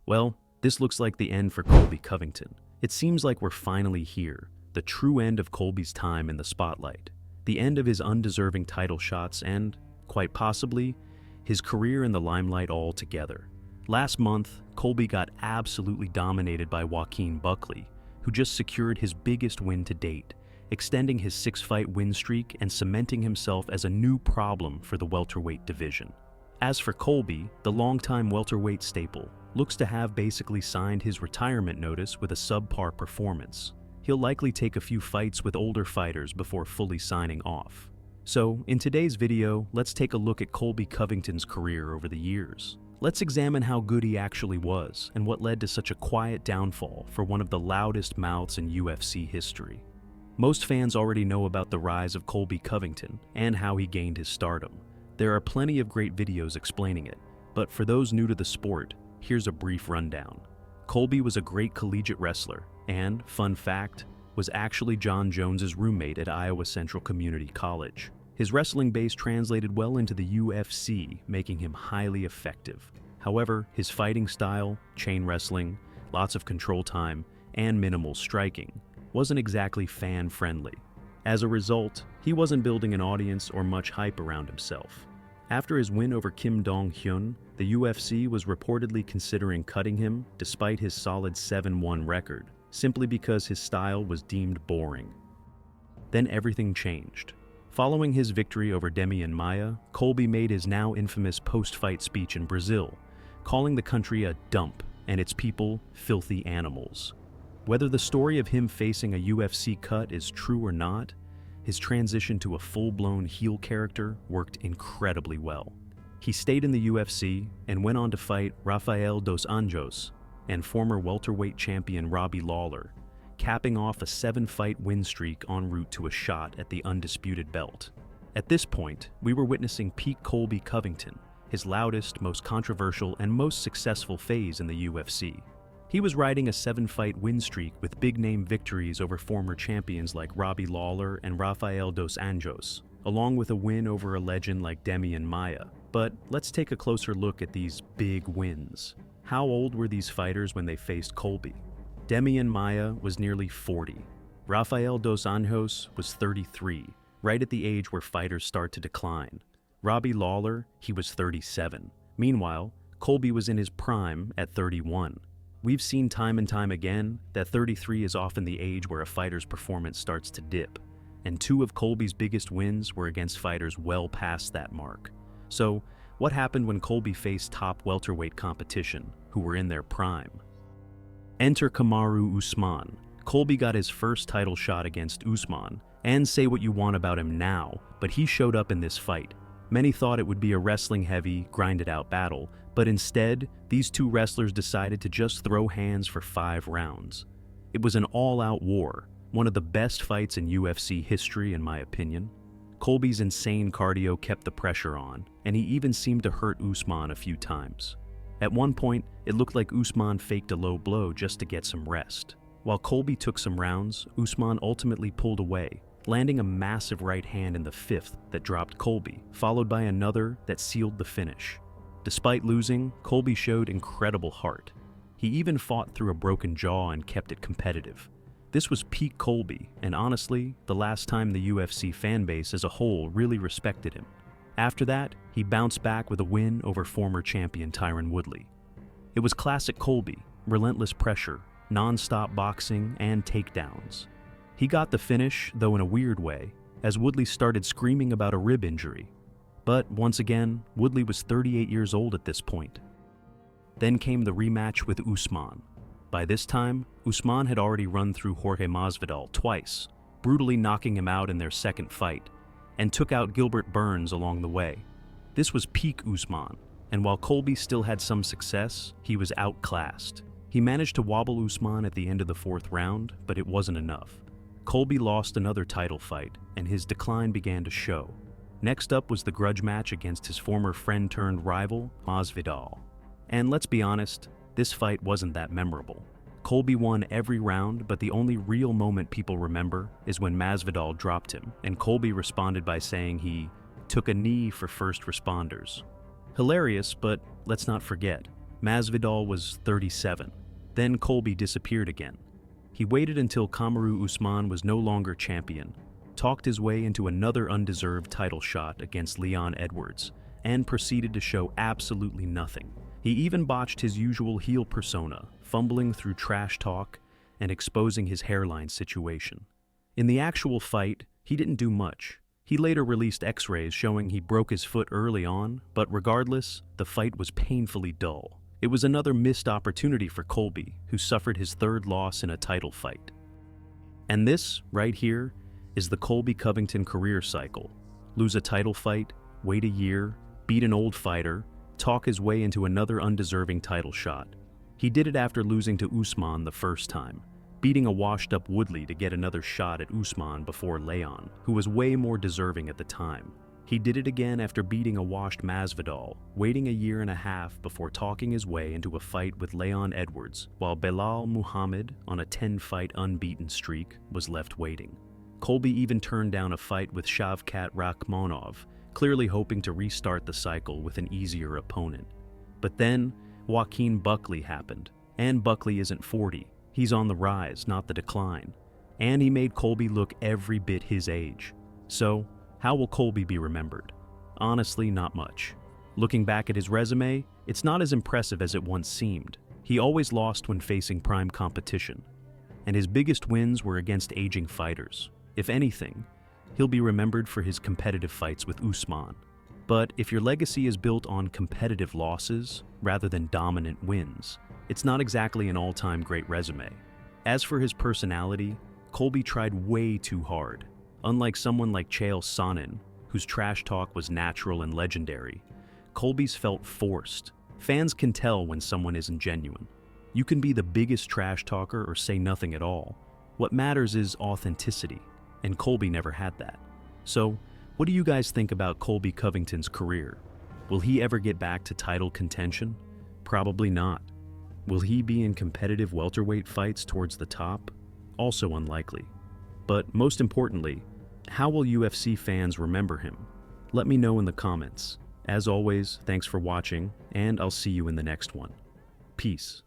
Well, this looks like the end for Colby Covington. It seems like we're finally here, the true end of Colby's time in the spotlight, the end of his undeserving title shots and, quite possibly, his career in the limelight altogether. Last month, Colby got absolutely dominated by Joaquin Buckley, who just secured his biggest win to date, extending his 6-fight win streak and cementing himself as a new problem for the welterweight division. As for Colby, the longtime welterweight staple looks to have basically signed his retirement notice with a subpar performance. He'll likely take a few fights with older fighters before fully signing off. So, in today's video, let's take a look at Colby Covington's career over the years. Let's examine how good he actually was and what led to such a quiet downfall for one of the loudest mouths in UFC history. Most fans already know about the rise of Colby Covington and how he gained his stardom. There are plenty of great videos explaining it, but for those new to the sport, here's a brief rundown. Colby was a great collegiate wrestler and, fun fact, was actually John Jones's roommate at Iowa Central Community College. His wrestling base translated well into the UFC, making him highly effective. However, his fighting style, chain wrestling, lots of control time, and minimal striking wasn't exactly fan-friendly. As a result, he wasn't building an audience or much hype around himself. After his win over Kim Dong-hyun, the UFC was reportedly considering cutting him despite his solid 7-1 record, simply because his style was deemed boring. Then everything changed. Following his victory over Demian Maia, Colby made his now infamous post-fight speech in Brazil, calling the country a dump and its people filthy animals. Whether the story of him facing a UFC cut is true or not, his transition to a full-blown heel character worked incredibly well. He stayed in the UFC and went on to fight Rafael dos Anjos and former welterweight champion Robbie Lawler, capping off a 7-fight win streak en route to a shot at the undisputed belt. At this point, we were witnessing peak Colby Covington, his loudest, most controversial, and most successful phase in the UFC. He was riding a 7-fight win streak with big-name victories over former champions like Robbie Lawler and Rafael dos Anjos, along with a win over a legend like Demian Maia. But let's take a closer look at these big wins. How old were these fighters when they faced Colby? Demian Maia was nearly 40. Rafael dos Anjos was 33, right at the age where fighters start to decline. Robbie Lawler, he was 37. Meanwhile, Colby was in his prime at 31. We've seen time and time again that 33 is often the age where a fighter's performance starts to dip, and 2 of Colby's biggest wins were against fighters well past that mark. So, what happened when Colby faced top welterweight competition, who were in their prime? Enter Kamaru Usman. Colby got his first title shot against Usman, and say what you want about him now, but he showed up in this fight. Many thought it would be a wrestling-heavy, grinded-out battle, but instead, these 2 wrestlers decided to just throw hands for 5 rounds. It was an all-out war, one of the best fights in UFC history in my opinion. Colby's insane cardio kept the pressure on, and he even seemed to hurt Usman a few times. At one point, it looked like Usman faked a low blow just to get some rest. While Colby took some rounds, Usman ultimately pulled away, landing a massive right hand in the 5th that dropped Colby, followed by another that sealed the finish. Despite losing, Colby showed incredible heart. He even fought through a broken jaw and kept it competitive. This was peak Colby, and honestly, the last time the UFC fanbase as a whole really respected him. After that, he bounced back with a win over former champion Tyron Woodley. It was classic Colby, relentless pressure, non-stop boxing, and takedowns. He got the finish, though in a weird way, as Woodley started screaming about a rib injury. But once again, Woodley was 38 years old at this point. Then came the rematch with Usman. By this time, Usman had already run through Jorge Masvidal twice, brutally knocking him out in their second fight, and took out Gilbert Burns along the way. This was peak Usman, and while Colby still had some success, he was outclassed. He managed to wobble Usman at the end of the 4th round, but it wasn't enough. Colby lost another title fight, and his decline began to show. Next up was the grudge match against his former friend-turned-rival, Masvidal. And let's be honest, this fight wasn't that memorable. Colby won every round, but the only real moment people remember is when Masvidal dropped him, and Colby responded by saying he took a knee for first responders. Hilarious, but let's not forget, Masvidal was 37. Then Colby disappeared again. He waited until Kamaru Usman was no longer champion, talked his way into another undeserved title shot against Leon Edwards, and proceeded to show absolutely nothing. He even botched his usual heel persona, fumbling through trash talk and exposing his hairline situation. In the actual fight, he didn't do much. He later released x-rays showing he broke his foot early on, but regardless, the fight was painfully dull. It was another missed opportunity for Colby, who suffered his third loss in a title fight. And this, right here, is the Colby Covington career cycle. Lose a title fight, wait a year, beat an old fighter, talk his way into another undeserving title shot. He did it after losing to Usman the first time, beating a washed-up Woodley to get another shot at Usman before Leon, who was way more deserving at the time. He did it again after beating a washed Masvidal, waiting a year and a half before talking his way into a fight with Leon Edwards, while Belal Muhammad, on a 10-fight unbeaten streak, was left waiting. Colby even turned down a fight with Shavkat Rakhmonov, clearly hoping to restart the cycle with an easier opponent. But then, Joaquin Buckley happened, and Buckley isn't 40. He's on the rise, not the decline. And he made Colby look every bit his age. So, how will Colby be remembered? Honestly, not much. Looking back at his resume, it's not as impressive as it once seemed. He always lost when facing prime competition, and his biggest wins were against aging fighters. If anything, he'll be remembered for his competitive fights with Usman. But if your legacy is built on competitive losses rather than dominant wins, it's not exactly an all-time great resume. As for his personality, Colby tried way too hard. Unlike someone like Chael Sonnen, whose trash talk was natural and legendary, Colby's felt forced. Fans can tell when someone isn't genuine. You can be the biggest trash talker or say nothing at all. What matters is authenticity, and Colby never had that. So, what do you guys think about Colby Covington's career? Will he ever get back to title contention? Probably not. Will he be in competitive welterweight fights towards the top? Also unlikely. But most importantly, how will UFC fans remember him? Let me know in the comments. As always, thanks for watching, and I'll see you in the next one. Peace.